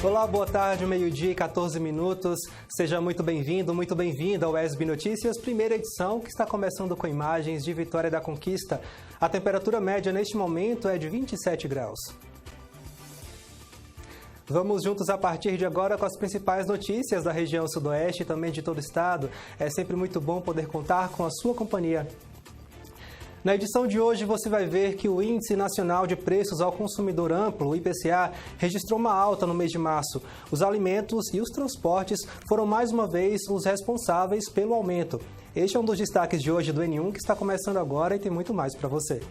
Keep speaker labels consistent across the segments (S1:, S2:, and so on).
S1: Olá, boa tarde, meio-dia e 14 minutos. Seja muito bem-vindo, muito bem-vinda ao ESB Notícias, primeira edição, que está começando com imagens de Vitória da Conquista. A temperatura média neste momento é de 27 graus. Vamos juntos a partir de agora com as principais notícias da região sudoeste e também de todo o estado. É sempre muito bom poder contar com a sua companhia. Na edição de hoje, você vai ver que o Índice Nacional de Preços ao Consumidor Amplo, o IPCA, registrou uma alta no mês de março. Os alimentos e os transportes foram mais uma vez os responsáveis pelo aumento. Este é um dos destaques de hoje do N1, que está começando agora e tem muito mais para você.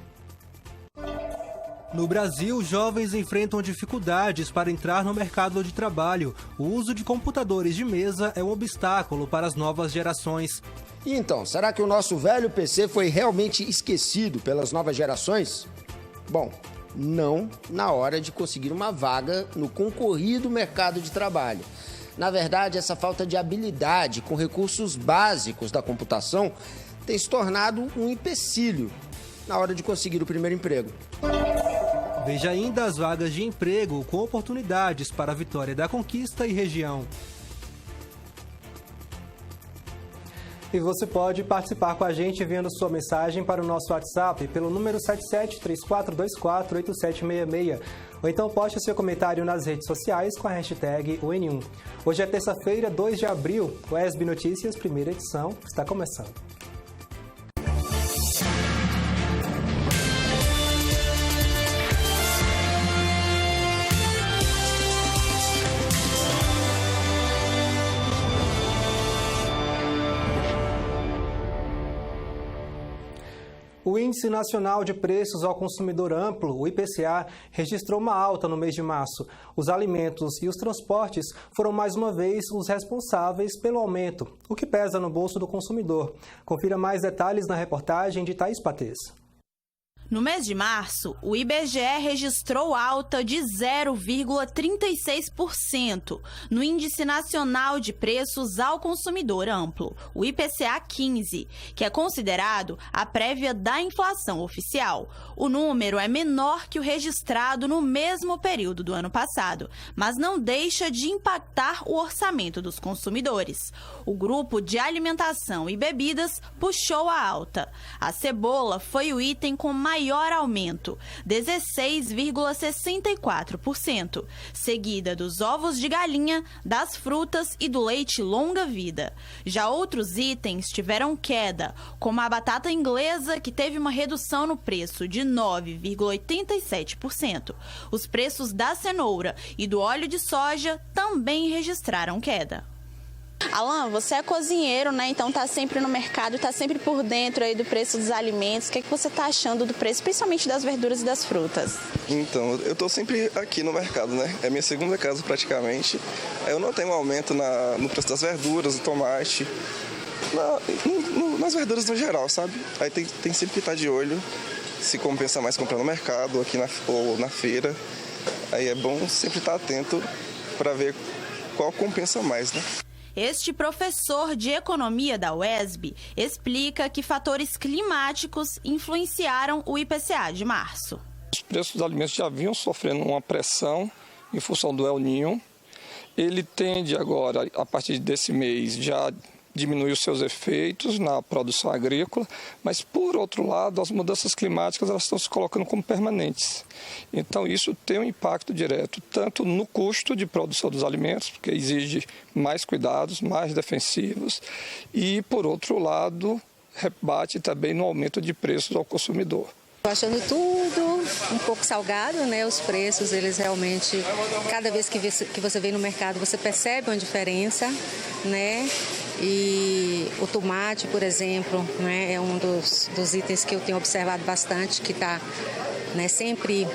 S1: No Brasil, jovens enfrentam dificuldades para entrar no mercado de trabalho. O uso de computadores de mesa é um obstáculo para as novas gerações.
S2: E então, será que o nosso velho PC foi realmente esquecido pelas novas gerações? Bom, não na hora de conseguir uma vaga no concorrido mercado de trabalho. Na verdade, essa falta de habilidade com recursos básicos da computação tem se tornado um empecilho na hora de conseguir o primeiro emprego.
S1: Veja ainda as vagas de emprego com oportunidades para a Vitória da Conquista e região. E você pode participar com a gente enviando sua mensagem para o nosso WhatsApp pelo número 7734248766. Ou então poste seu comentário nas redes sociais com a hashtag ON1. Hoje é terça-feira, 2 de abril. O ESB Notícias, primeira edição, está começando. O Índice Nacional de Preços ao Consumidor Amplo, o IPCA, registrou uma alta no mês de março. Os alimentos e os transportes foram mais uma vez os responsáveis pelo aumento, o que pesa no bolso do consumidor. Confira mais detalhes na reportagem de Thaís Patês.
S3: No mês de março, o IBGE registrou alta de 0,36% no Índice Nacional de Preços ao Consumidor Amplo, o IPCA 15, que é considerado a prévia da inflação oficial. O número é menor que o registrado no mesmo período do ano passado, mas não deixa de impactar o orçamento dos consumidores. O grupo de alimentação e bebidas puxou a alta. A cebola foi o item com maior aumento, 16,64%, seguida dos ovos de galinha, das frutas e do leite longa-vida. Já outros itens tiveram queda, como a batata inglesa, que teve uma redução no preço de 9,87%. Os preços da cenoura e do óleo de soja também registraram queda. Alan, você é cozinheiro, né? Então tá sempre no mercado, tá sempre por dentro aí do preço dos alimentos. O que é que você tá achando do preço, principalmente das verduras e das frutas?
S4: Então, eu tô sempre aqui no mercado, né? É minha segunda casa praticamente. Eu notei um aumento no preço das verduras, do tomate, nas verduras no geral, sabe? Aí tem sempre que estar de olho se compensa mais comprar no mercado aqui ou na feira. Aí é bom sempre estar atento para ver qual compensa mais, né?
S3: Este professor de economia da UESB explica que fatores climáticos influenciaram o IPCA de março.
S5: Os preços dos alimentos já vinham sofrendo uma pressão em função do El Niño. Ele tende agora, a partir desse mês, já diminuir os seus efeitos na produção agrícola, mas, por outro lado, as mudanças climáticas elas estão se colocando como permanentes. Então, isso tem um impacto direto, tanto no custo de produção dos alimentos, porque exige mais cuidados, mais defensivos, e, por outro lado, rebate também no aumento de preços ao consumidor.
S6: Estou achando tudo um pouco salgado, né? Os preços, eles realmente, cada vez que você vem no mercado, você percebe uma diferença, né? E o tomate, por exemplo, né, é um dos itens que eu tenho observado bastante, que está, né, sempre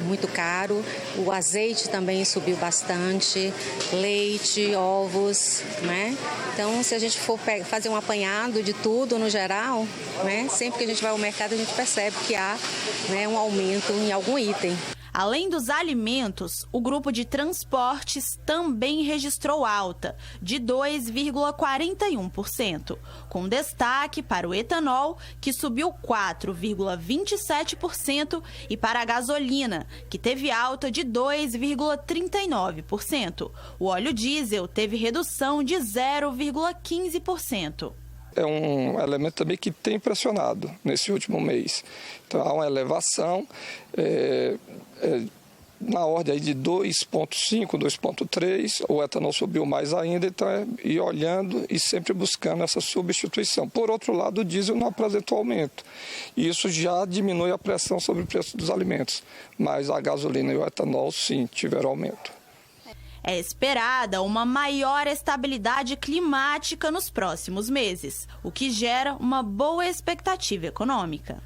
S6: muito caro. O azeite também subiu bastante, leite, ovos, né? Então, se a gente for fazer um apanhado de tudo no geral, né, sempre que a gente vai ao mercado, a gente percebe que há, né, um aumento em algum item.
S3: Além dos alimentos, o grupo de transportes também registrou alta, de 2,41%, com destaque para o etanol, que subiu 4,27%, e para a gasolina, que teve alta de 2,39%. O óleo diesel teve redução de 0,15%.
S5: É um elemento também que tem pressionado nesse último mês. Então, há uma elevação na ordem aí de 2,5, 2,3. O etanol subiu mais ainda, então ir olhando e sempre buscando essa substituição. Por outro lado, o diesel não apresentou aumento. E isso já diminui a pressão sobre o preço dos alimentos. Mas a gasolina e o etanol, sim, tiveram aumento.
S3: É esperada uma maior estabilidade climática nos próximos meses, o que gera uma boa expectativa econômica.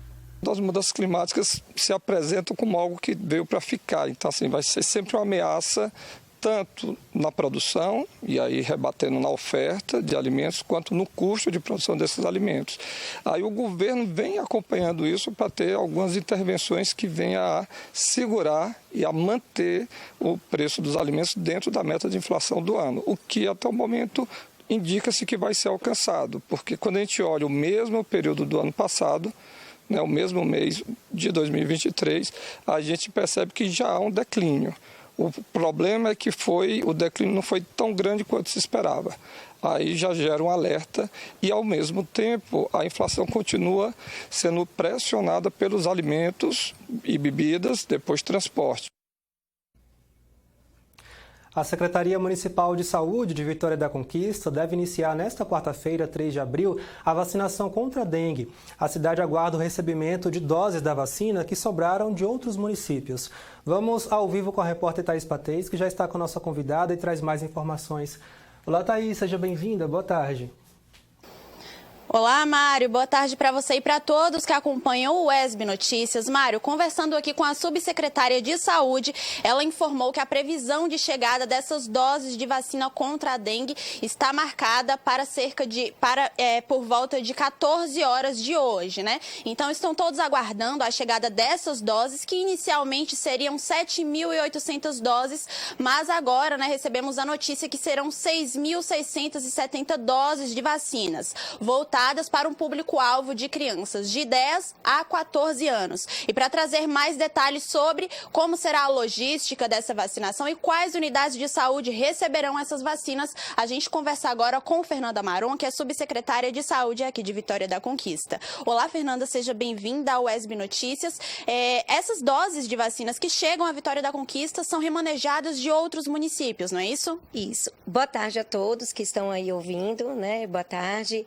S5: As mudanças climáticas se apresentam como algo que veio para ficar, então assim, vai ser sempre uma ameaça tanto na produção, e aí rebatendo na oferta de alimentos, quanto no custo de produção desses alimentos. Aí o governo vem acompanhando isso para ter algumas intervenções que venham a segurar e a manter o preço dos alimentos dentro da meta de inflação do ano, o que até o momento indica-se que vai ser alcançado, porque quando a gente olha o mesmo período do ano passado, o mesmo mês de 2023, a gente percebe que já há um declínio. O problema é que o declínio não foi tão grande quanto se esperava. Aí já gera um alerta e, ao mesmo tempo, a inflação continua sendo pressionada pelos alimentos e bebidas, depois transporte.
S1: A Secretaria Municipal de Saúde de Vitória da Conquista deve iniciar nesta quarta-feira, 3 de abril, a vacinação contra a dengue. A cidade aguarda o recebimento de doses da vacina que sobraram de outros municípios. Vamos ao vivo com a repórter Thaís Patês, que já está com a nossa convidada e traz mais informações. Olá, Thaís, seja bem-vinda. Boa tarde.
S3: Olá, Mário. Boa tarde para você e para todos que acompanham o UESB Notícias. Mário, conversando aqui com a subsecretária de Saúde, ela informou que a previsão de chegada dessas doses de vacina contra a dengue está marcada para por volta de 14 horas de hoje, né? Então, estão todos aguardando a chegada dessas doses, que inicialmente seriam 7.800 doses, mas agora, recebemos a notícia que serão 6.670 doses de vacinas, voltadas para um público-alvo de crianças de 10 a 14 anos. E para trazer mais detalhes sobre como será a logística dessa vacinação e quais unidades de saúde receberão essas vacinas, a gente conversa agora com Fernanda Maron, que é subsecretária de Saúde aqui de Vitória da Conquista. Olá, Fernanda, seja bem-vinda ao UESB Notícias. Essas doses de vacinas que chegam à Vitória da Conquista são remanejadas de outros municípios, não é isso?
S7: Isso. Boa tarde a todos que estão aí ouvindo, Boa tarde.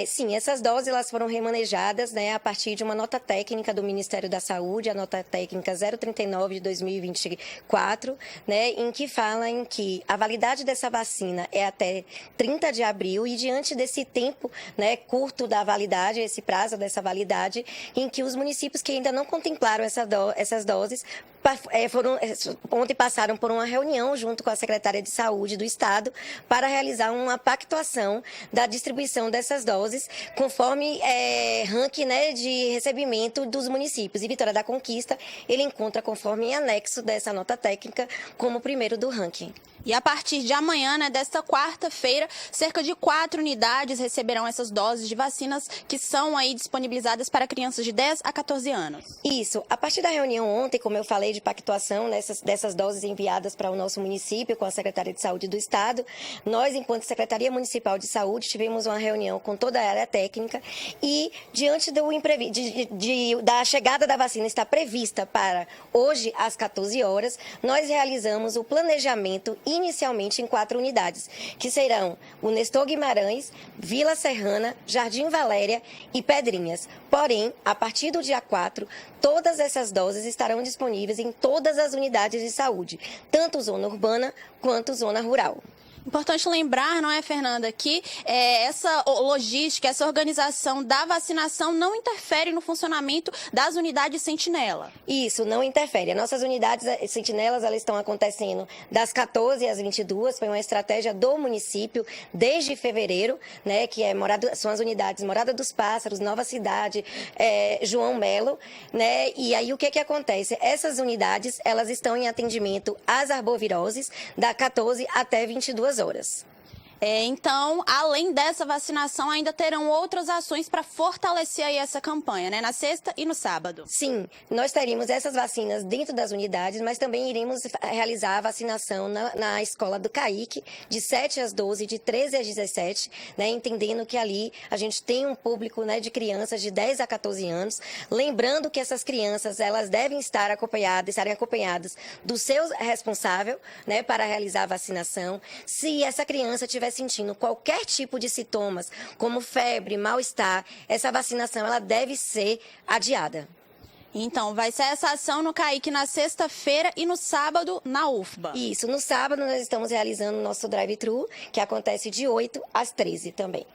S7: Sim, essas doses elas foram remanejadas a partir de uma nota técnica do Ministério da Saúde, a nota técnica 039 de 2024, em que fala em que a validade dessa vacina é até 30 de abril e diante desse tempo curto da validade, esse prazo dessa validade, em que os municípios que ainda não contemplaram essas doses ontem passaram por uma reunião junto com a Secretaria de Saúde do Estado para realizar uma pactuação da distribuição dessas doses conforme ranking de recebimento dos municípios. E Vitória da Conquista, ele encontra conforme em anexo dessa nota técnica como o primeiro do ranking.
S3: E a partir de amanhã, desta quarta-feira, cerca de 4 unidades receberão essas doses de vacinas que são aí disponibilizadas para crianças de 10 a 14 anos.
S7: Isso. A partir da reunião ontem, como eu falei, de pactuação dessas doses enviadas para o nosso município com a Secretaria de Saúde do Estado, nós, enquanto Secretaria Municipal de Saúde, tivemos uma reunião com toda a área técnica e, diante da chegada da vacina estar prevista para hoje, às 14 horas, nós realizamos o planejamento inicialmente em 4 unidades, que serão o Nestor Guimarães, Vila Serrana, Jardim Valéria e Pedrinhas. Porém, a partir do dia 4, todas essas doses estarão disponíveis em todas as unidades de saúde, tanto zona urbana quanto zona rural.
S3: Importante lembrar, não é, Fernanda, que essa logística, essa organização da vacinação não interfere no funcionamento das unidades sentinela.
S7: Isso, não interfere. As nossas unidades sentinelas, elas estão acontecendo das 14 às 22, foi uma estratégia do município desde fevereiro, né, que são as unidades Morada dos Pássaros, Nova Cidade, João Melo, né, e aí o que acontece? Essas unidades, elas estão em atendimento às arboviroses da 14 até 22 horas.
S3: Então, além dessa vacinação, ainda terão outras ações para fortalecer aí essa campanha, né? Na sexta e no sábado.
S7: Sim, nós teremos essas vacinas dentro das unidades, mas também iremos realizar a vacinação na escola do CAIC, de 7 às 12, de 13 às 17, né? Entendendo que ali a gente tem um público, né, de crianças de 10 a 14 anos. Lembrando que essas crianças, elas devem estarem acompanhadas do seu responsável, né, para realizar a vacinação. Se essa criança tiver sentindo qualquer tipo de sintomas, como febre, mal-estar, essa vacinação ela deve ser adiada.
S3: Então, vai ser essa ação no CAIC na sexta-feira e no sábado na UFBA.
S7: Isso, no sábado nós estamos realizando o nosso drive-thru, que acontece de 8 às 13 também.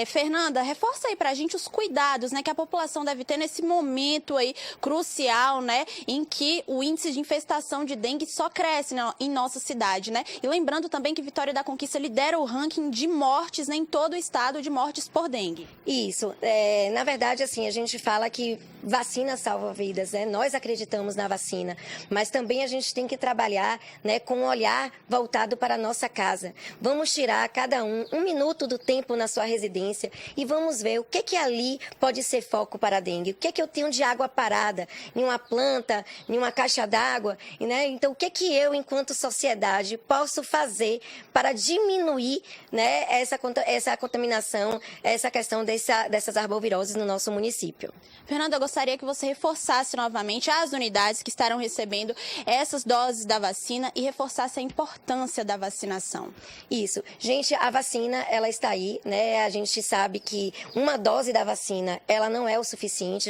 S3: Fernanda, reforça aí pra gente os cuidados, né, que a população deve ter nesse momento aí crucial, né, em que o índice de infestação de dengue só cresce, né, em nossa cidade, né? E lembrando também que Vitória da Conquista lidera o ranking de mortes, né, em todo o estado, de mortes por dengue.
S7: Isso. Na verdade, assim, a gente fala que vacina salva vidas, né? Nós acreditamos na vacina, mas também a gente tem que trabalhar, né, com um olhar voltado para a nossa casa. Vamos tirar cada um minuto do tempo na sua residência e vamos ver o que ali pode ser foco para a dengue. O que eu tenho de água parada em uma planta, em uma caixa d'água, né? Então, o que eu, enquanto sociedade, posso fazer para diminuir, né, essa contaminação, essa questão dessas arboviroses no nosso município?
S3: Fernanda, eu gostaria que você reforçasse novamente as unidades que estarão recebendo essas doses da vacina e reforçasse a importância da vacinação.
S7: Isso. Gente, a vacina, ela está aí, né? A gente sabe que uma dose da vacina, ela não é o suficiente.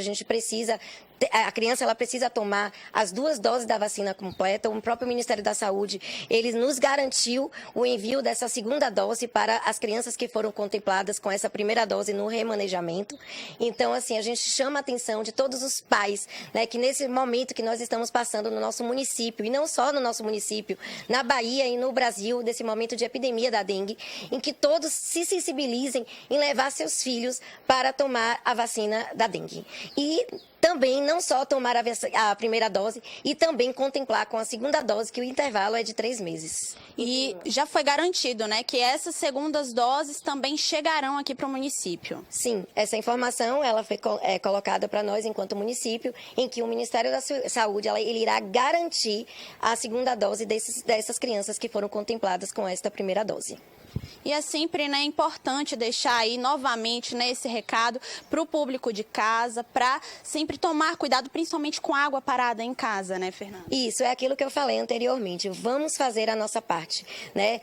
S7: A criança ela precisa tomar as 2 doses da vacina completa. O próprio Ministério da Saúde, ele nos garantiu o envio dessa segunda dose para as crianças que foram contempladas com essa primeira dose no remanejamento. Então, assim, a gente chama a atenção de todos os pais, né, que nesse momento que nós estamos passando no nosso município, e não só no nosso município, na Bahia e no Brasil, desse momento de epidemia da dengue, em que todos se sensibilizem em levar seus filhos para tomar a vacina da dengue. E também não só tomar a primeira dose e também contemplar com a segunda dose, que o intervalo é de 3 meses.
S3: E já foi garantido, né, que essas segundas doses também chegarão aqui para o município.
S7: Sim, essa informação ela foi colocada para nós enquanto município, em que o Ministério da Saúde ele irá garantir a segunda dose dessas crianças que foram contempladas com esta primeira dose.
S3: E é sempre, né, importante deixar aí novamente, né, esse recado para o público de casa, para sempre tomar cuidado, principalmente com água parada em casa, né, Fernanda?
S7: Isso, é aquilo que eu falei anteriormente. Vamos fazer a nossa parte, né?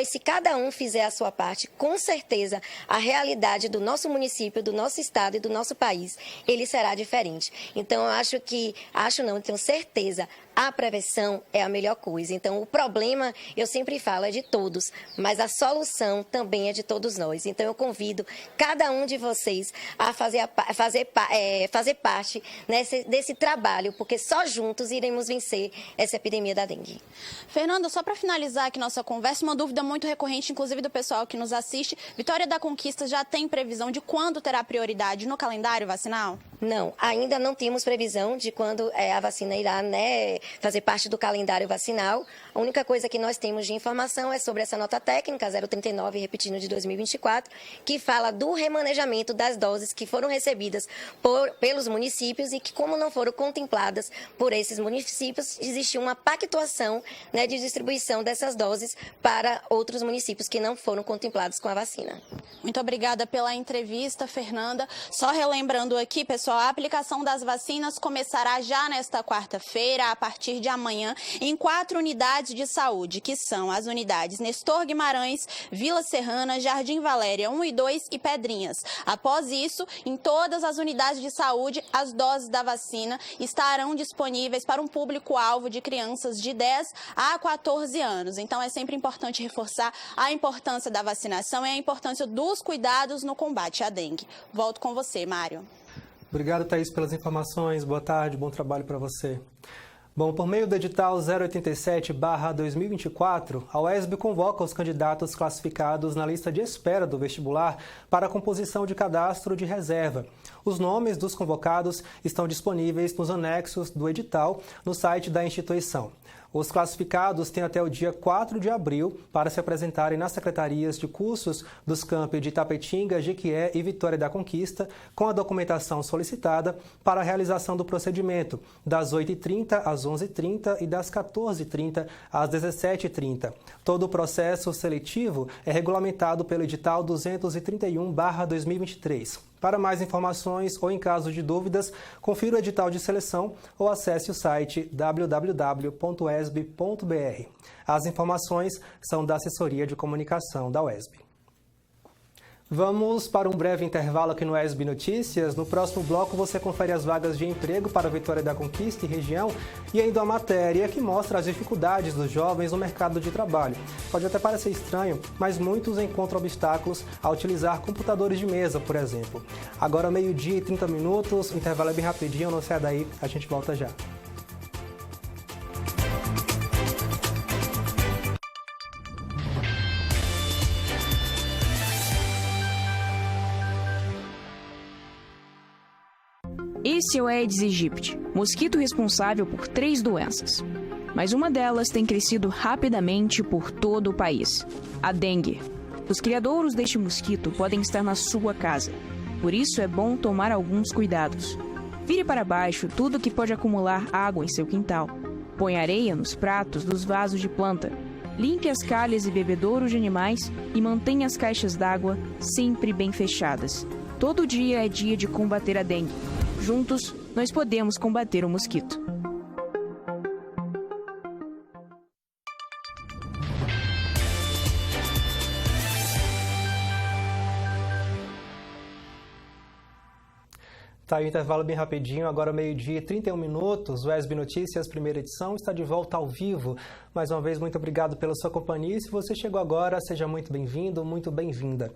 S7: Se cada um fizer a sua parte, com certeza a realidade do nosso município, do nosso estado e do nosso país, ele será diferente. Então, eu tenho certeza, a prevenção é a melhor coisa. Então, o problema, eu sempre falo, é de todos, mas a solução também é de todos nós. Então, eu convido cada um de vocês a fazer parte, né, desse trabalho, porque só juntos iremos vencer essa epidemia da dengue.
S3: Fernanda, só para finalizar aqui nossa conversa, uma dúvida muito recorrente, inclusive do pessoal que nos assiste. Vitória da Conquista já tem previsão de quando terá prioridade no calendário vacinal?
S7: Não, ainda não temos previsão de quando a vacina irá, né, fazer parte do calendário vacinal. A única coisa que nós temos de informação é sobre essa nota técnica 039, repetindo, de 2024, que fala do remanejamento das doses que foram recebidas pelos municípios e que, como não foram contempladas por esses municípios, existiu uma pactuação, né, de distribuição dessas doses para outros municípios que não foram contemplados com a vacina.
S3: Muito obrigada pela entrevista, Fernanda. Só relembrando aqui, pessoal, a aplicação das vacinas começará já nesta quarta-feira, a partir de amanhã, em 4 unidades de saúde, que são as unidades Nestor Guimarães, Vila Serrana, Jardim Valéria 1 e 2 e Pedrinhas. Após isso, em todas as unidades de saúde, as doses da vacina estarão disponíveis para um público-alvo de crianças de 10 a 14 anos. Então, é sempre importante reforçar a importância da vacinação e a importância dos cuidados no combate à dengue. Volto com você, Mário.
S1: Obrigado, Thaís, pelas informações. Boa tarde, bom trabalho para você. Bom, por meio do edital 087/2024, a UESB convoca os candidatos classificados na lista de espera do vestibular para a composição de cadastro de reserva. Os nomes dos convocados estão disponíveis nos anexos do edital no site da instituição. Os classificados têm até o dia 4 de abril para se apresentarem nas secretarias de cursos dos campi de Itapetinga, Jequié e Vitória da Conquista, com a documentação solicitada para a realização do procedimento, das 8h30 às 11h30 e das 14h30 às 17h30. Todo o processo seletivo é regulamentado pelo edital 231/2023. Para mais informações ou em caso de dúvidas, confira o edital de seleção ou acesse o site www.uesb.br. As informações são da Assessoria de Comunicação da UESB. Vamos para um breve intervalo aqui no UESB Notícias. No próximo bloco você confere as vagas de emprego para a Vitória da Conquista e região e ainda a matéria que mostra as dificuldades dos jovens no mercado de trabalho. Pode até parecer estranho, mas muitos encontram obstáculos a utilizar computadores de mesa, por exemplo. Agora 12h e 30 minutos, o intervalo é bem rapidinho, não sai daí, a gente volta já.
S8: Esse é o Aedes aegypti, mosquito responsável por 3 doenças. Mas uma delas tem crescido rapidamente por todo o país: a dengue. Os criadouros deste mosquito podem estar na sua casa. Por isso é bom tomar alguns cuidados. Vire para baixo tudo que pode acumular água em seu quintal. Põe areia nos pratos dos vasos de planta. Limpe as calhas e bebedouros de animais e mantenha as caixas d'água sempre bem fechadas. Todo dia é dia de combater a dengue. Juntos, nós podemos combater o mosquito.
S1: Tá aí o intervalo bem rapidinho, agora 12h e 31 minutos. O UESB Notícias, primeira edição, está de volta ao vivo. Mais uma vez, muito obrigado pela sua companhia. E se você chegou agora, seja muito bem-vindo, muito bem-vinda.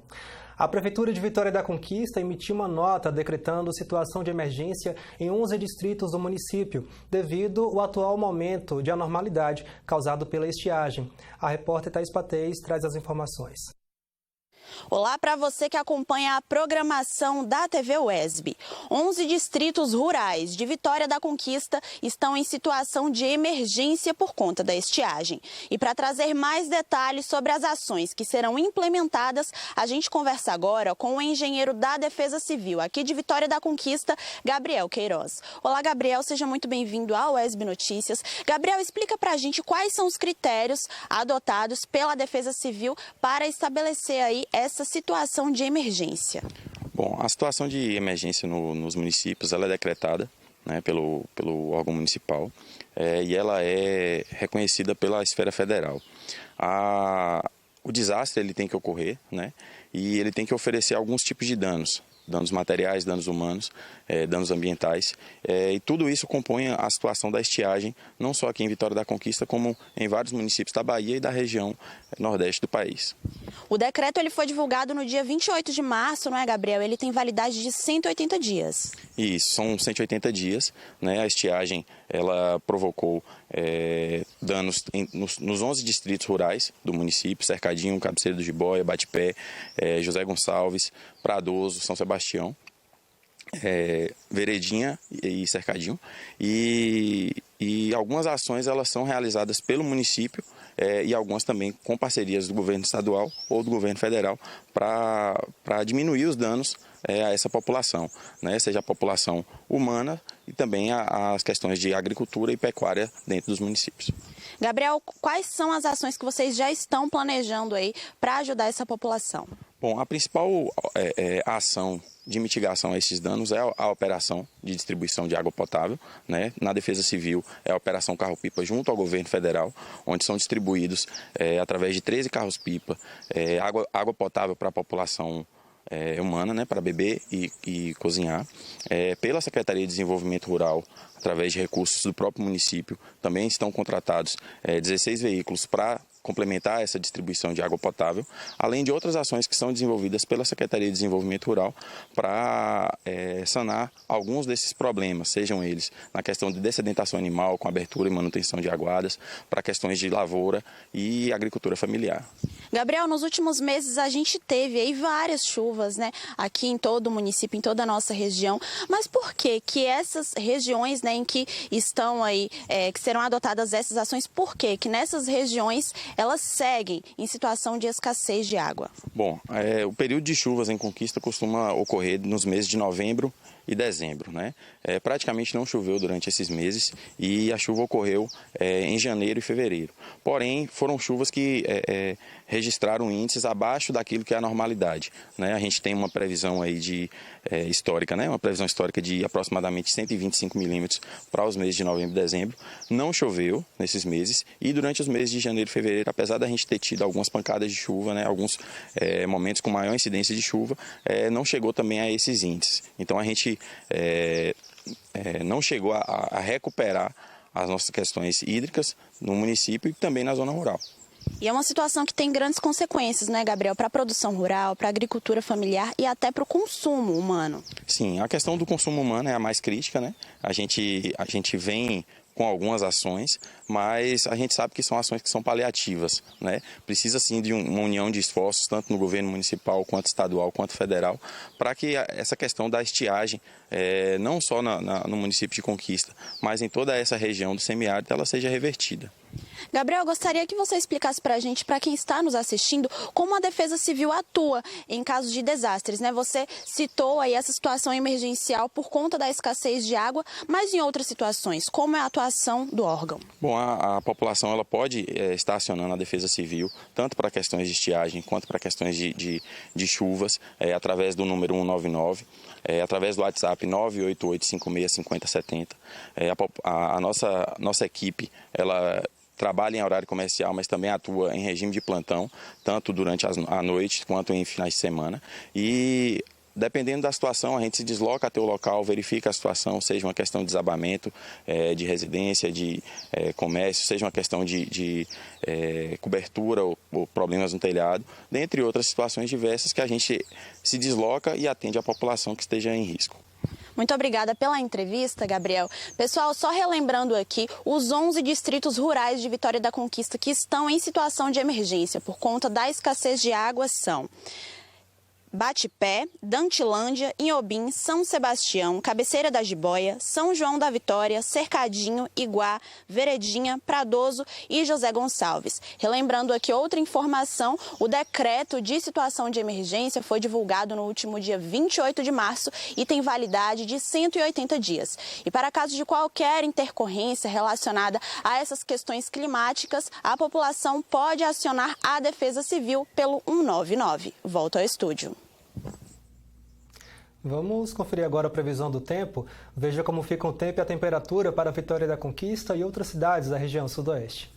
S1: A Prefeitura de Vitória da Conquista emitiu uma nota decretando situação de emergência em 11 distritos do município, devido ao atual momento de anormalidade causado pela estiagem. A repórter Thaís Patês traz as informações.
S3: Olá para você que acompanha a programação da TV UESB. 11 distritos rurais de Vitória da Conquista estão em situação de emergência por conta da estiagem. E para trazer mais detalhes sobre as ações que serão implementadas, a gente conversa agora com o engenheiro da Defesa Civil aqui de Vitória da Conquista, Gabriel Queiroz. Olá, Gabriel, seja muito bem-vindo ao UESB Notícias. Gabriel, explica para a gente quais são os critérios adotados pela Defesa Civil para estabelecer aí essa situação de emergência.
S9: Bom, a situação de emergência nos municípios ela é decretada, né, pelo órgão municipal e ela é reconhecida pela esfera federal. O desastre ele tem que ocorrer, né, e ele tem que oferecer alguns tipos de danos materiais, danos humanos, danos ambientais, e tudo isso compõe a situação da estiagem, não só aqui em Vitória da Conquista, como em vários municípios da Bahia e da região nordeste do país.
S3: O decreto ele foi divulgado no dia 28 de março, não é, Gabriel? Ele tem validade de 180 dias.
S9: Isso, são 180 dias, né? A estiagem ela provocou danos nos 11 distritos rurais do município: Cercadinho, Cabeceira do Jiboia, Batipé, José Gonçalves, Pradoso, São Sebastião, Veredinha e Cercadinho. E algumas ações elas são realizadas pelo município e algumas também com parcerias do governo estadual ou do governo federal para diminuir os danos a essa população, né? Seja a população humana e também as questões de agricultura e pecuária dentro dos municípios.
S3: Gabriel, quais são as ações que vocês já estão planejando aí para ajudar essa população?
S9: Bom, a principal ação de mitigação a esses danos é a operação de distribuição de água potável, né? Na Defesa Civil é a Operação Carro-Pipa junto ao governo federal, onde são distribuídos, através de 13 carros-pipa, água potável para a população humana, né? Para beber e cozinhar. Pela Secretaria de Desenvolvimento Rural, através de recursos do próprio município, também estão contratados 16 veículos para complementar essa distribuição de água potável, além de outras ações que são desenvolvidas pela Secretaria de Desenvolvimento Rural para sanar alguns desses problemas, sejam eles na questão de dessedentação animal, com abertura e manutenção de aguadas, para questões de lavoura e agricultura familiar.
S3: Gabriel, nos últimos meses a gente teve aí várias chuvas, né, aqui em todo o município, em toda a nossa região, mas por que essas regiões, né, em que estão aí, que serão adotadas essas ações, por que nessas regiões elas seguem em situação de escassez de água? Bom,
S9: o período de chuvas em Conquista costuma ocorrer nos meses de novembro e dezembro, né? Praticamente não choveu durante esses meses e a chuva ocorreu em janeiro e fevereiro. Porém, foram chuvas que registraram índices abaixo daquilo que é a normalidade, né? A gente tem uma previsão aí histórica, né? Uma previsão histórica de aproximadamente 125 milímetros para os meses de novembro e dezembro. Não choveu nesses meses e durante os meses de janeiro e fevereiro, apesar da gente ter tido algumas pancadas de chuva, né? Alguns momentos com maior incidência de chuva, não chegou também a esses índices. Então a gente não chegou a recuperar as nossas questões hídricas no município e também na zona rural.
S3: E é uma situação que tem grandes consequências, né, Gabriel, para a produção rural, para a agricultura familiar e até para o consumo humano.
S9: Sim, a questão do consumo humano é a mais crítica, né? A gente vem com algumas ações, mas a gente sabe que são ações que são paliativas, né? Precisa sim de uma união de esforços, tanto no governo municipal, quanto estadual, quanto federal, para que essa questão da estiagem, não só no município de Conquista, mas em toda essa região do semiárido, ela seja revertida.
S3: Gabriel, gostaria que você explicasse para a gente, para quem está nos assistindo, como a Defesa Civil atua em casos de desastres, né? Você citou aí essa situação emergencial por conta da escassez de água, mas em outras situações, como é a atuação do órgão?
S9: Bom, a população ela pode estar acionando a Defesa Civil, tanto para questões de estiagem, quanto para questões de chuvas, através do número 199, através do WhatsApp 988565070. A nossa equipe, ela trabalha em horário comercial, mas também atua em regime de plantão, tanto durante a noite quanto em finais de semana. E dependendo da situação, a gente se desloca até o local, verifica a situação, seja uma questão de desabamento de residência, de comércio, seja uma questão de cobertura ou problemas no telhado, dentre outras situações diversas que a gente se desloca e atende a população que esteja em risco.
S3: Muito obrigada pela entrevista, Gabriel. Pessoal, só relembrando aqui, os 11 distritos rurais de Vitória da Conquista que estão em situação de emergência por conta da escassez de água são Batipé, Dantilândia, Inhobim, São Sebastião, Cabeceira da Jiboia, São João da Vitória, Cercadinho, Iguá, Veredinha, Pradoso e José Gonçalves. Relembrando aqui outra informação, o decreto de situação de emergência foi divulgado no último dia 28 de março e tem validade de 180 dias. E para caso de qualquer intercorrência relacionada a essas questões climáticas, a população pode acionar a Defesa Civil pelo 199. Volto ao estúdio.
S1: Vamos conferir agora a previsão do tempo. Veja como fica o tempo e a temperatura para a Vitória da Conquista e outras cidades da região sudoeste.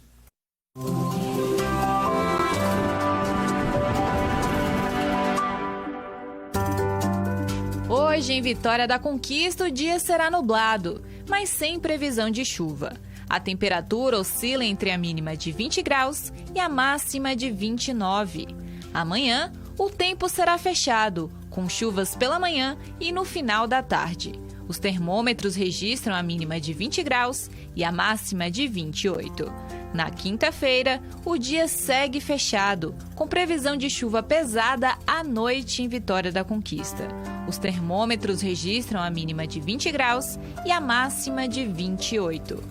S10: Hoje, em Vitória da Conquista, o dia será nublado, mas sem previsão de chuva. A temperatura oscila entre a mínima de 20 graus e a máxima de 29. Amanhã, o tempo será fechado, com chuvas pela manhã e no final da tarde. Os termômetros registram a mínima de 20 graus e a máxima de 28. Na quinta-feira, o dia segue fechado, com previsão de chuva pesada à noite em Vitória da Conquista. Os termômetros registram a mínima de 20 graus e a máxima de 28.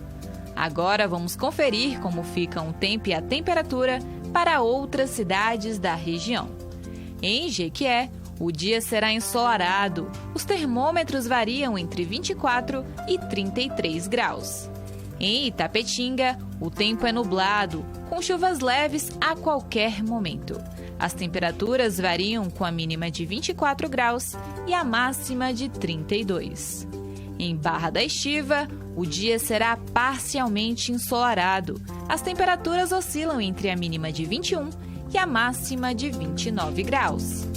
S10: Agora vamos conferir como ficam o tempo e a temperatura para outras cidades da região. Em Jequié, o dia será ensolarado. Os termômetros variam entre 24 e 33 graus. Em Itapetinga, o tempo é nublado, com chuvas leves a qualquer momento. As temperaturas variam com a mínima de 24 graus e a máxima de 32. Em Barra da Estiva, o dia será parcialmente ensolarado. As temperaturas oscilam entre a mínima de 21 e a máxima de 29 graus.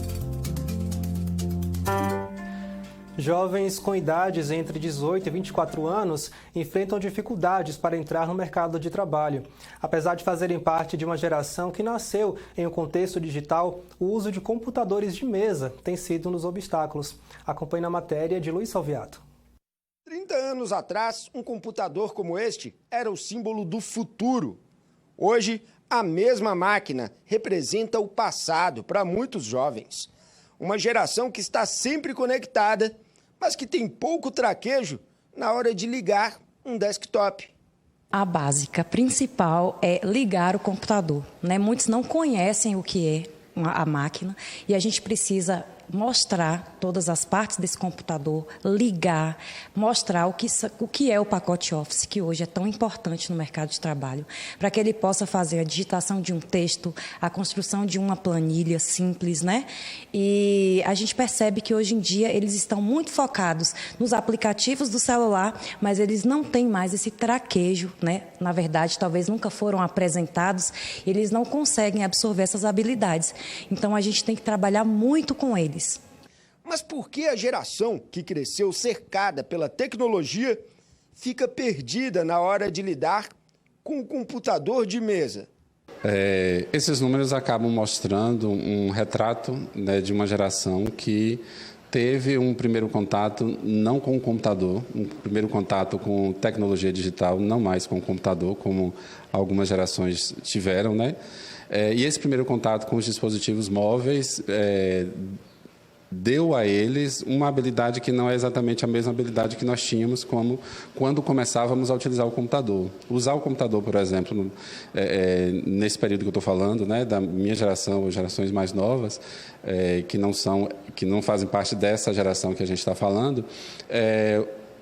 S1: Jovens com idades entre 18 e 24 anos enfrentam dificuldades para entrar no mercado de trabalho. Apesar de fazerem parte de uma geração que nasceu em um contexto digital, o uso de computadores de mesa tem sido um dos obstáculos. Acompanhe na matéria de Luiz Salviato.
S2: 30 anos atrás, um computador como este era o símbolo do futuro. Hoje, a mesma máquina representa o passado para muitos jovens. Uma geração que está sempre conectada, mas que tem pouco traquejo na hora de ligar um desktop.
S11: A básica principal é ligar o computador, né? Muitos não conhecem o que é a máquina e a gente precisa mostrar todas as partes desse computador, ligar, mostrar o que é o pacote Office, que hoje é tão importante no mercado de trabalho, para que ele possa fazer a digitação de um texto, a construção de uma planilha simples, né? E a gente percebe que hoje em dia eles estão muito focados nos aplicativos do celular, mas eles não têm mais esse traquejo, né? Na verdade, talvez nunca foram apresentados, eles não conseguem absorver essas habilidades. Então, a gente tem que trabalhar muito com eles.
S2: Mas por que a geração que cresceu cercada pela tecnologia fica perdida na hora de lidar com o computador de mesa?
S12: Esses números acabam mostrando um retrato, né, de uma geração que teve um primeiro contato não com o computador, um primeiro contato com tecnologia digital, não mais com o computador, como algumas gerações tiveram, né? E esse primeiro contato com os dispositivos móveis deu a eles uma habilidade que não é exatamente a mesma habilidade que nós tínhamos como quando começávamos a utilizar o computador. Usar o computador, por exemplo, nesse período que eu estou falando, né, da minha geração ou gerações mais novas, que não fazem parte dessa geração que a gente está falando,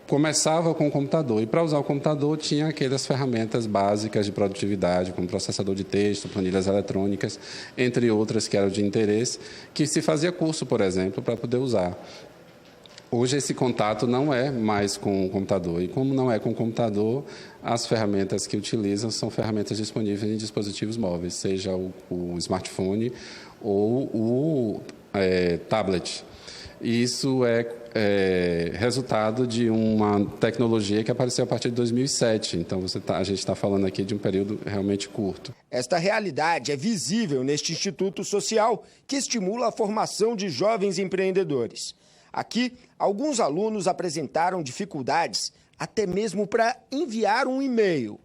S12: começava com o computador, e para usar o computador tinha aquelas ferramentas básicas de produtividade, como processador de texto, planilhas eletrônicas, entre outras que eram de interesse, que se fazia curso, por exemplo, para poder usar. Hoje esse contato não é mais com o computador, e como não é com o computador, as ferramentas que utilizam são ferramentas disponíveis em dispositivos móveis, seja o smartphone ou o tablet. E isso é resultado de uma tecnologia que apareceu a partir de 2007. Então, a gente está falando aqui de um período realmente curto.
S2: Esta realidade é visível neste Instituto Social, que estimula a formação de jovens empreendedores. Aqui, alguns alunos apresentaram dificuldades até mesmo para enviar um e-mail.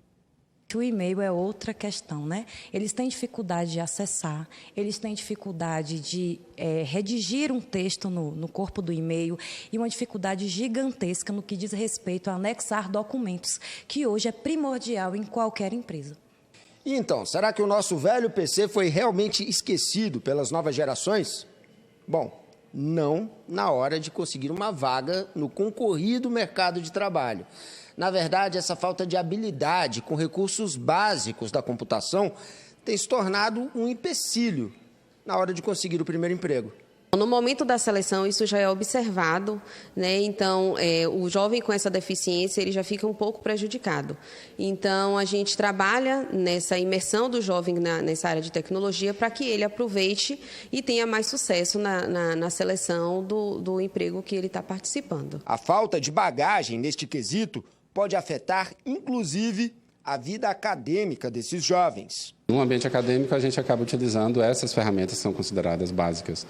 S11: O e-mail é outra questão, né? Eles têm dificuldade de acessar, eles têm dificuldade de redigir um texto no corpo do e-mail e uma dificuldade gigantesca no que diz respeito a anexar documentos, que hoje é primordial em qualquer empresa.
S2: E então, será que o nosso velho PC foi realmente esquecido pelas novas gerações? Bom, não na hora de conseguir uma vaga no concorrido mercado de trabalho. Na verdade, essa falta de habilidade com recursos básicos da computação tem se tornado um empecilho na hora de conseguir o primeiro emprego.
S13: No momento da seleção, isso já é observado, né? Então, o jovem com essa deficiência, ele já fica um pouco prejudicado. Então, a gente trabalha nessa imersão do jovem nessa área de tecnologia para que ele aproveite e tenha mais sucesso na seleção do emprego que ele está participando.
S2: A falta de bagagem neste quesito pode afetar, inclusive, a vida acadêmica desses jovens.
S12: No ambiente acadêmico, a gente acaba utilizando essas ferramentas que são consideradas básicas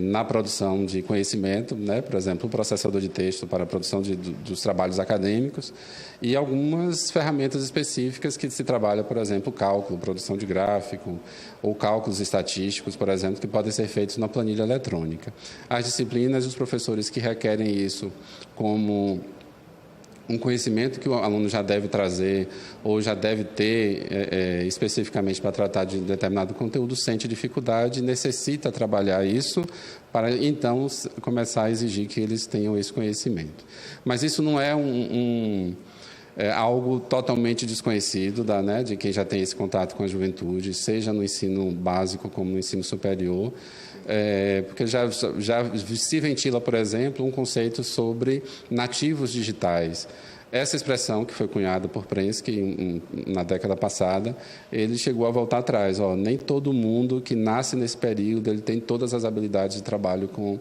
S12: na produção de conhecimento, né? Por exemplo, o processador de texto para a produção dos trabalhos acadêmicos e algumas ferramentas específicas que se trabalha, por exemplo, cálculo, produção de gráfico ou cálculos estatísticos, por exemplo, que podem ser feitos na planilha eletrônica. As disciplinas e os professores que requerem isso como um conhecimento que o aluno já deve trazer ou já deve ter especificamente para tratar de determinado conteúdo, sente dificuldade, necessita trabalhar isso para, então, começar a exigir que eles tenham esse conhecimento. Mas isso não é algo totalmente desconhecido de quem já tem esse contato com a juventude, seja no ensino básico como no ensino superior, porque já se ventila, por exemplo, um conceito sobre nativos digitais. Essa expressão que foi cunhada por Prensky na década passada, ele chegou a voltar atrás. Nem todo mundo que nasce nesse período ele tem todas as habilidades de trabalho com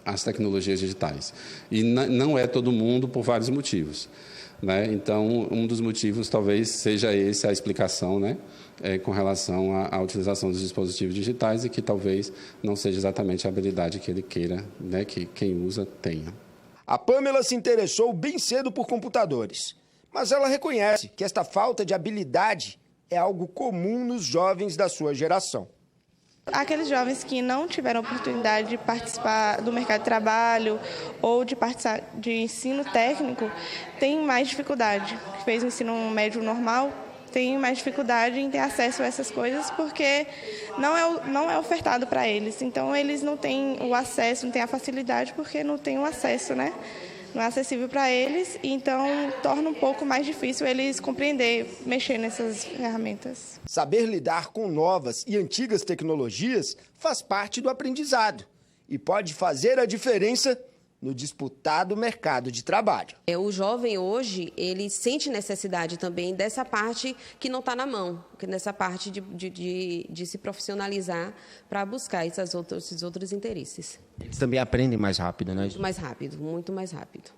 S12: as tecnologias digitais. E não é todo mundo por vários motivos. Então, um dos motivos talvez seja essa a explicação, com relação à utilização dos dispositivos digitais e que talvez não seja exatamente a habilidade que ele queira, que quem usa tenha.
S2: A Pamela se interessou bem cedo por computadores, mas ela reconhece que esta falta de habilidade é algo comum nos jovens da sua geração.
S14: Aqueles jovens que não tiveram oportunidade de participar do mercado de trabalho ou de participar de ensino técnico têm mais dificuldade. Que fez o ensino médio normal tem mais dificuldade em ter acesso a essas coisas porque não é ofertado para eles. Então, eles não têm o acesso, não têm a facilidade porque não têm o acesso, Não é acessível para eles, então torna um pouco mais difícil eles compreender, mexer nessas ferramentas.
S2: Saber lidar com novas e antigas tecnologias faz parte do aprendizado e pode fazer a diferença no disputado mercado de trabalho.
S13: O jovem hoje, ele sente necessidade também dessa parte que não está na mão, nessa parte de se profissionalizar para buscar esses outros interesses.
S2: Eles também aprendem mais rápido,
S13: Muito mais rápido, muito mais rápido.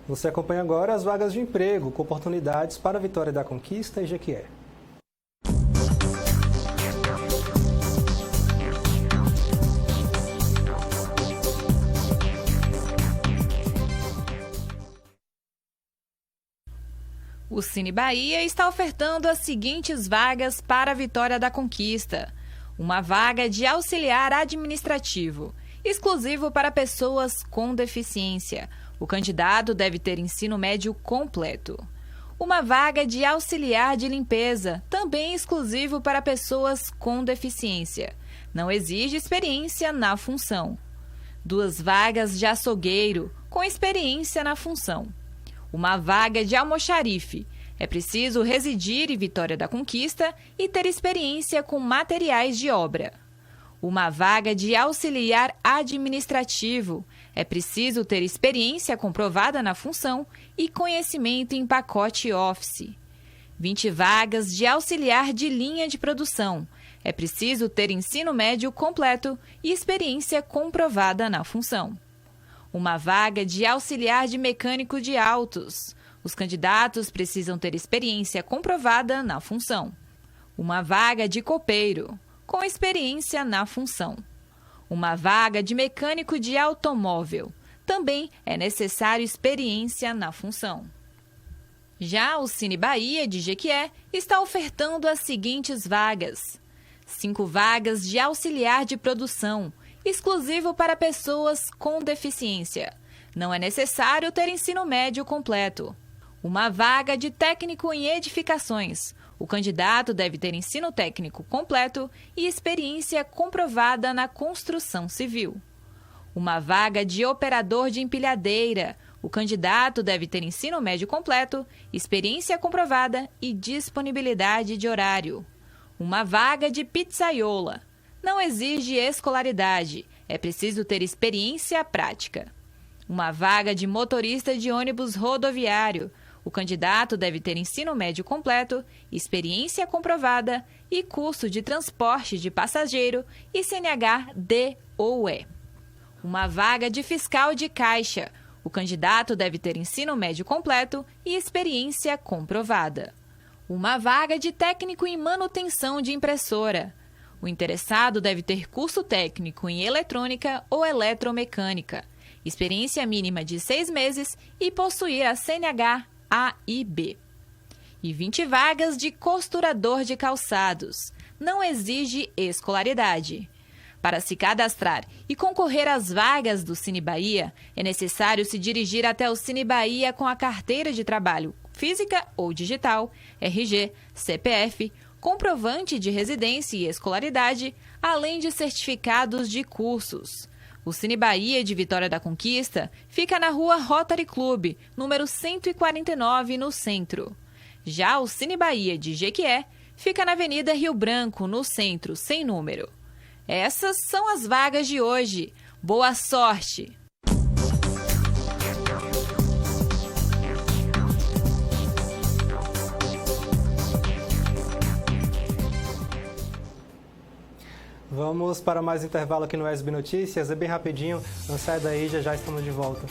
S1: Você acompanha agora as vagas de emprego com oportunidades para a Vitória da Conquista e Jequié.
S10: O Cine Bahia está ofertando as seguintes vagas para a Vitória da Conquista. Uma vaga de auxiliar administrativo, exclusivo para pessoas com deficiência. O candidato deve ter ensino médio completo. Uma vaga de auxiliar de limpeza, também exclusivo para pessoas com deficiência. Não exige experiência na função. 2 vagas de açougueiro, com experiência na função. Uma vaga de almoxarife. É preciso residir em Vitória da Conquista e ter experiência com materiais de obra. Uma vaga de auxiliar administrativo. É preciso ter experiência comprovada na função e conhecimento em pacote Office. 20 vagas de auxiliar de linha de produção. É preciso ter ensino médio completo e experiência comprovada na função. Uma vaga de auxiliar de mecânico de autos. Os candidatos precisam ter experiência comprovada na função. Uma vaga de copeiro, com experiência na função. Uma vaga de mecânico de automóvel. Também é necessário experiência na função. Já o Cine Bahia de Jequié está ofertando as seguintes vagas. 5 vagas de auxiliar de produção, exclusivo para pessoas com deficiência. Não é necessário ter ensino médio completo. Uma vaga de técnico em edificações. O candidato deve ter ensino técnico completo e experiência comprovada na construção civil. Uma vaga de operador de empilhadeira. O candidato deve ter ensino médio completo, experiência comprovada e disponibilidade de horário. Uma vaga de pizzaiola. Não exige escolaridade, é preciso ter experiência prática. Uma vaga de motorista de ônibus rodoviário. O candidato deve ter ensino médio completo, experiência comprovada e custo de transporte de passageiro e CNH D ou E. Uma vaga de fiscal de caixa. O candidato deve ter ensino médio completo e experiência comprovada. Uma vaga de técnico em manutenção de impressora. O interessado deve ter curso técnico em eletrônica ou eletromecânica, experiência mínima de 6 meses e possuir a CNH A e B. E 20 vagas de costurador de calçados. Não exige escolaridade. Para se cadastrar e concorrer às vagas do Cine Bahia, é necessário se dirigir até o Cine Bahia com a carteira de trabalho física ou digital, RG, CPF, comprovante de residência e escolaridade, além de certificados de cursos. O Cine Bahia de Vitória da Conquista fica na rua Rotary Club, número 149, no centro. Já o Cine Bahia de Jequié fica na Avenida Rio Branco, no centro, sem número. Essas são as vagas de hoje. Boa sorte!
S1: Vamos para mais intervalo aqui no SB Notícias. É bem rapidinho, não sai daí, já estamos de volta.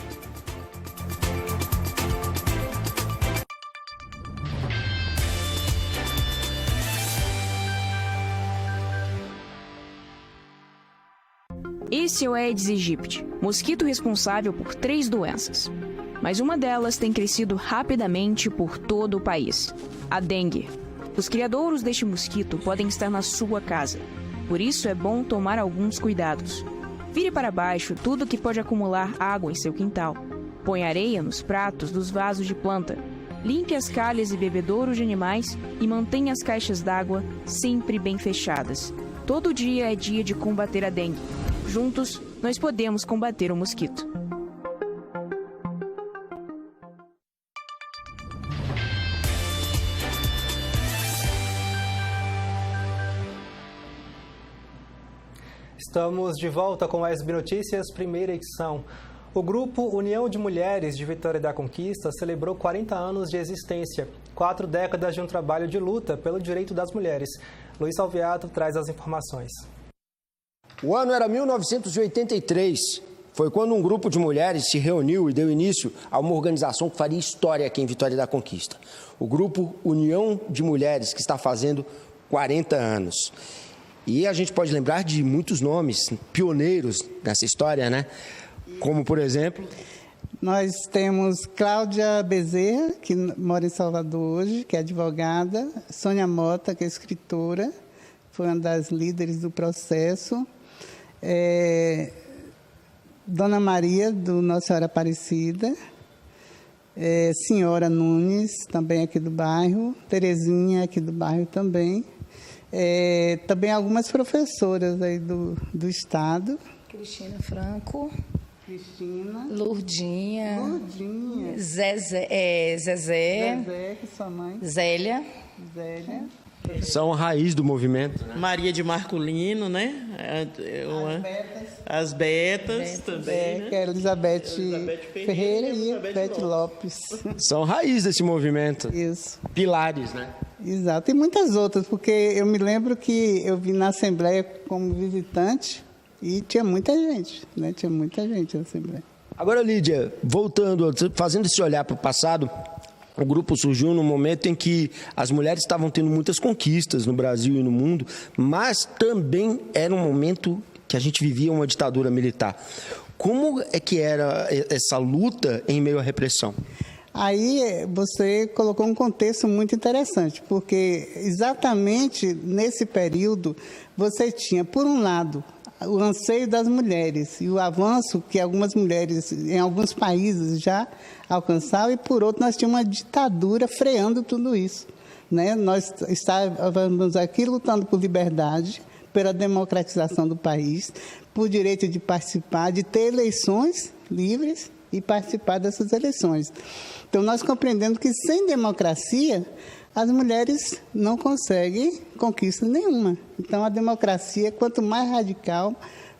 S8: Esse é o Aedes aegypti, mosquito responsável por 3 doenças. Mas uma delas tem crescido rapidamente por todo o país: a dengue. Os criadouros deste mosquito podem estar na sua casa. Por isso é bom tomar alguns cuidados. Vire para baixo tudo que pode acumular água em seu quintal. Põe areia nos pratos dos vasos de planta. Limpe as calhas e bebedouros de animais e mantenha as caixas d'água sempre bem fechadas. Todo dia é dia de combater a dengue. Juntos, nós podemos combater o mosquito.
S1: Estamos de volta com a SB Notícias, primeira edição. O Grupo União de Mulheres de Vitória da Conquista celebrou 40 anos de existência, 4 décadas de um trabalho de luta pelo direito das mulheres. Luiz Salviato traz as informações.
S2: O ano era 1983. Foi quando um grupo de mulheres se reuniu e deu início a uma organização que faria história aqui em Vitória da Conquista. O Grupo União de Mulheres, que está fazendo 40 anos. E a gente pode lembrar de muitos nomes pioneiros nessa história, né? Como, por exemplo...
S15: Nós temos Cláudia Bezerra, que mora em Salvador hoje, que é advogada. Sônia Mota, que é escritora, foi uma das líderes do processo. Dona Maria, do Nossa Senhora Aparecida. Senhora Nunes, também aqui do bairro. Terezinha, aqui do bairro também. Também algumas professoras aí do estado.
S16: Cristina Franco.
S15: Cristina.
S16: Lourdinha.
S15: Zezé,
S16: que
S15: é sua mãe.
S16: Zélia.
S2: São a raiz do movimento. Né?
S17: Maria de Marculino, né? As Betas também.
S15: Que é Elizabeth Ferreira e Elizabeth Lopes.
S2: São raiz desse movimento.
S15: Isso.
S2: Pilares, né?
S15: Exato. E muitas outras, porque eu me lembro que eu vim na Assembleia como visitante e tinha muita gente, né? Tinha muita gente na Assembleia.
S2: Agora, Lídia, voltando, fazendo esse olhar para o passado, o grupo surgiu num momento em que as mulheres estavam tendo muitas conquistas no Brasil e no mundo, mas também era um momento que a gente vivia uma ditadura militar. Como é que era essa luta em meio à repressão?
S15: Aí você colocou um contexto muito interessante, porque exatamente nesse período você tinha, por um lado, o anseio das mulheres e o avanço que algumas mulheres em alguns países já alcançavam, e por outro nós tínhamos uma ditadura freando tudo isso, né? Nós estávamos aqui lutando por liberdade, pela democratização do país, por direito de participar, de ter eleições livres e participar dessas eleições. Então, nós compreendemos que sem democracia, as mulheres não conseguem conquista nenhuma. Então, a democracia, quanto mais radical,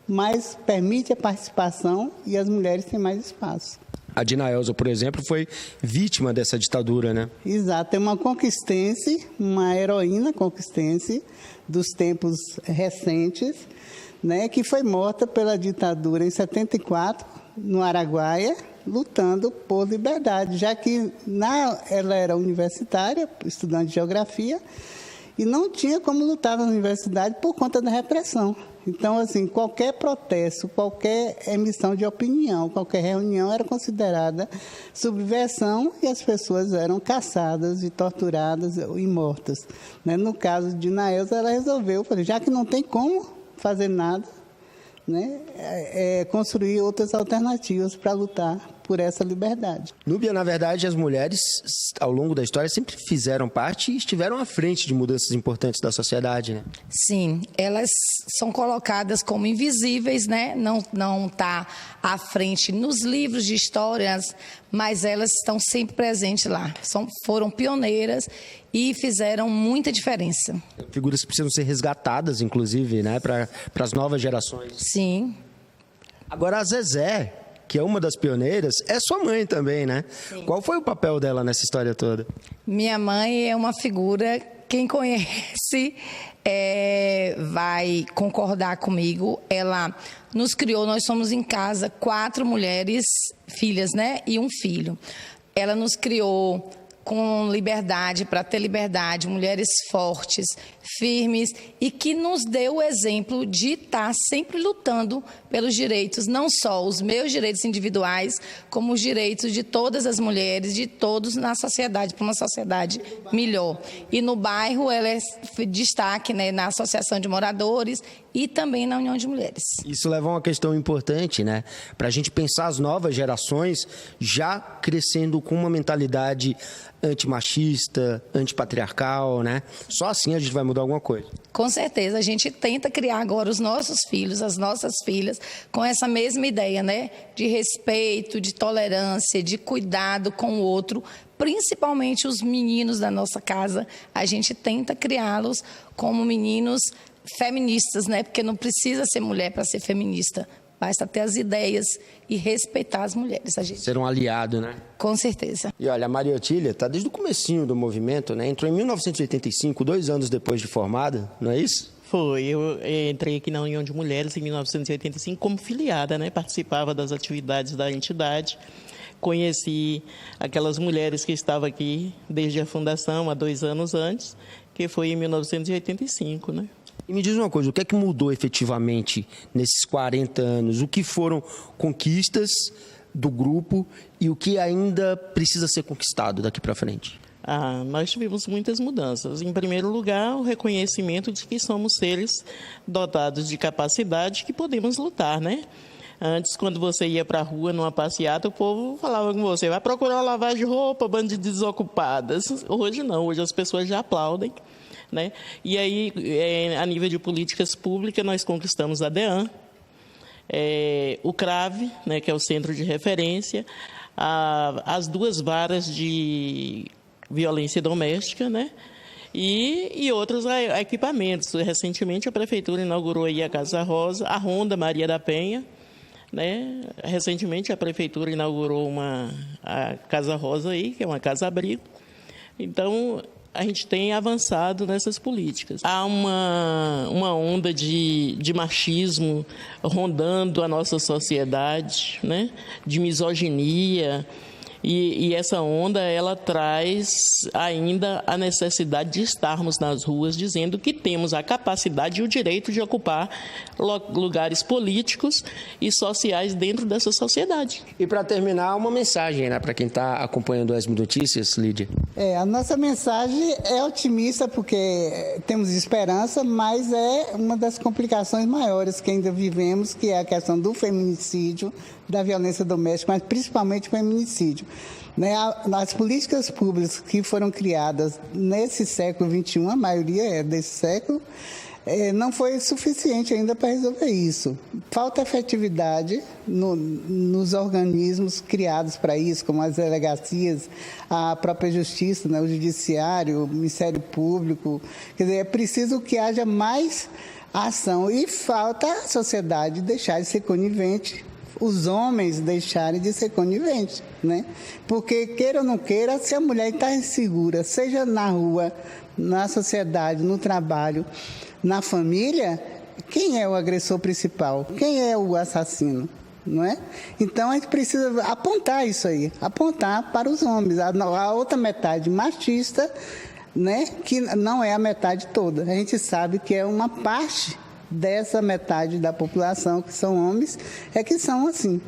S15: mais permite a participação e as mulheres têm mais espaço.
S2: A Dina Elza, por exemplo, foi vítima dessa ditadura, né?
S15: Exato. É uma conquistense, uma heroína conquistense dos tempos recentes, né, que foi morta pela ditadura em 74, no Araguaia, lutando por liberdade, já que ela era universitária, estudante de geografia, e não tinha como lutar na universidade por conta da repressão. Então, assim, qualquer protesto, qualquer emissão de opinião, qualquer reunião era considerada subversão e as pessoas eram caçadas e torturadas e mortas. Né? No caso de Dina Elza, ela resolveu, já que não tem como fazer nada, né, construir outras alternativas para lutar por essa liberdade.
S2: Núbia, na verdade, as mulheres, ao longo da história, sempre fizeram parte e estiveram à frente de mudanças importantes da sociedade, né?
S16: Sim, elas são colocadas como invisíveis, né? Não está à frente nos livros de histórias, mas elas estão sempre presentes lá. Foram pioneiras e fizeram muita diferença.
S2: Figuras que precisam ser resgatadas, inclusive, né? Para as novas gerações.
S16: Sim.
S2: Agora, a Zezé, que é uma das pioneiras, é sua mãe também, né? Sim. Qual foi o papel dela nessa história toda?
S16: Minha mãe é uma figura, quem conhece vai concordar comigo. Ela nos criou, nós somos em casa 4 mulheres, filhas, né? E um filho. Ela nos criou com liberdade, para ter liberdade, mulheres fortes, firmes e que nos deu o exemplo de estar sempre lutando pelos direitos, não só os meus direitos individuais, como os direitos de todas as mulheres, de todos na sociedade, para uma sociedade melhor. E no bairro ela é destaque, né, na Associação de Moradores e também na União de Mulheres.
S2: Isso leva a uma questão importante, né? Para a gente pensar as novas gerações já crescendo com uma mentalidade antimachista, antipatriarcal, né? Só assim a gente vai mudar alguma coisa.
S16: Com certeza, a gente tenta criar agora os nossos filhos, as nossas filhas, com essa mesma ideia, né? De respeito, de tolerância, de cuidado com o outro, principalmente os meninos da nossa casa. A gente tenta criá-los como meninos feministas, né? Porque não precisa ser mulher para ser feminista. Basta ter as ideias e respeitar as mulheres.
S2: Ser um aliado, né?
S16: Com certeza.
S2: E olha, a Maria Otília está desde o comecinho do movimento, né? Entrou em 1985, 2 anos depois de formada, não é isso?
S17: Foi, eu entrei aqui na União de Mulheres em 1985 como filiada, né? Participava das atividades da entidade. Conheci aquelas mulheres que estavam aqui desde a fundação, há 2 anos antes, que foi em 1985, né?
S2: E me diz uma coisa, o que é que mudou efetivamente nesses 40 anos? O que foram conquistas do grupo e o que ainda precisa ser conquistado daqui para frente?
S17: Nós tivemos muitas mudanças. Em primeiro lugar, o reconhecimento de que somos seres dotados de capacidade que podemos lutar, né? Antes, quando você ia para a rua, numa passeata, o povo falava com você, vai procurar lavar de roupa, bando de desocupadas. Hoje não, hoje as pessoas já aplaudem. Né? E aí, a nível de políticas públicas, nós conquistamos a DEAN, o CRAVE, né, que é o Centro de Referência, as 2 varas de violência doméstica, né? E outros equipamentos. Recentemente, a Prefeitura inaugurou aí a Casa Rosa, a Ronda Maria da Penha. Né? Recentemente, a Prefeitura inaugurou a Casa Rosa, aí, que é uma casa-abrigo. Então, a gente tem avançado nessas políticas. Há uma onda de machismo rondando a nossa sociedade, né? De misoginia, e essa onda ela traz ainda a necessidade de estarmos nas ruas dizendo que temos a capacidade e o direito de ocupar lugares políticos e sociais dentro dessa sociedade.
S2: E para terminar, uma mensagem, né, para quem está acompanhando as notícias, Lídia.
S15: A nossa mensagem é otimista porque temos esperança, mas é uma das complicações maiores que ainda vivemos, que é a questão do feminicídio, da violência doméstica, mas principalmente o feminicídio. As políticas públicas que foram criadas nesse século XXI, a maioria é desse século, não foi suficiente ainda para resolver isso. Falta efetividade nos organismos criados para isso, como as delegacias, a própria justiça, o judiciário, o Ministério Público. Quer dizer, é preciso que haja mais ação e falta a sociedade deixar de ser conivente, os homens deixarem de ser coniventes, né? Porque, queira ou não queira, se a mulher está insegura, seja na rua, na sociedade, no trabalho, na família, quem é o agressor principal? Quem é o assassino? Não é? Então, a gente precisa apontar isso aí, apontar para os homens. A outra metade machista, né, que não é a metade toda. A gente sabe que é uma parte dessa metade da população, que são homens, que são assim.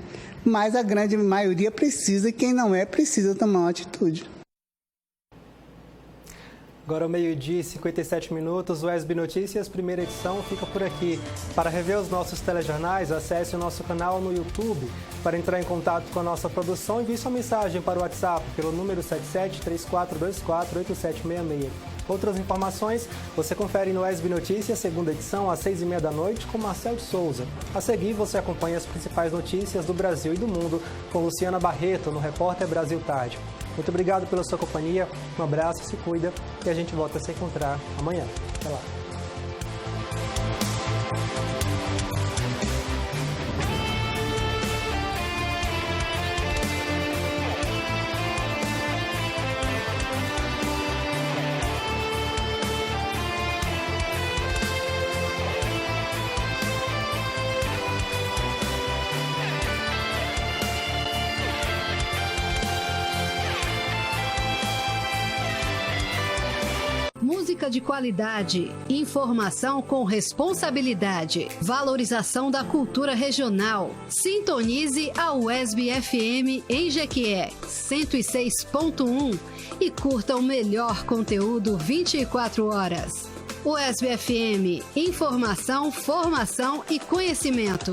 S15: Mas a grande maioria precisa, e quem não é, precisa tomar uma atitude.
S1: Agora, ao meio-dia e 57 minutos, o ESB Notícias, primeira edição, fica por aqui. Para rever os nossos telejornais, acesse o nosso canal no YouTube. Para entrar em contato com a nossa produção, envie sua mensagem para o WhatsApp pelo número 7734248766. Outras informações você confere no ESB Notícias, segunda edição, às 6h30 da noite, com Marcel de Souza. A seguir, você acompanha as principais notícias do Brasil e do mundo com Luciana Barreto, no Repórter Brasil Tarde. Muito obrigado pela sua companhia, um abraço, se cuida e a gente volta a se encontrar amanhã. Até lá.
S18: Música de qualidade, informação com responsabilidade, valorização da cultura regional. Sintonize a UESB FM em Jequié, 106.1 e curta o melhor conteúdo 24 horas. UESB FM, informação, formação e conhecimento.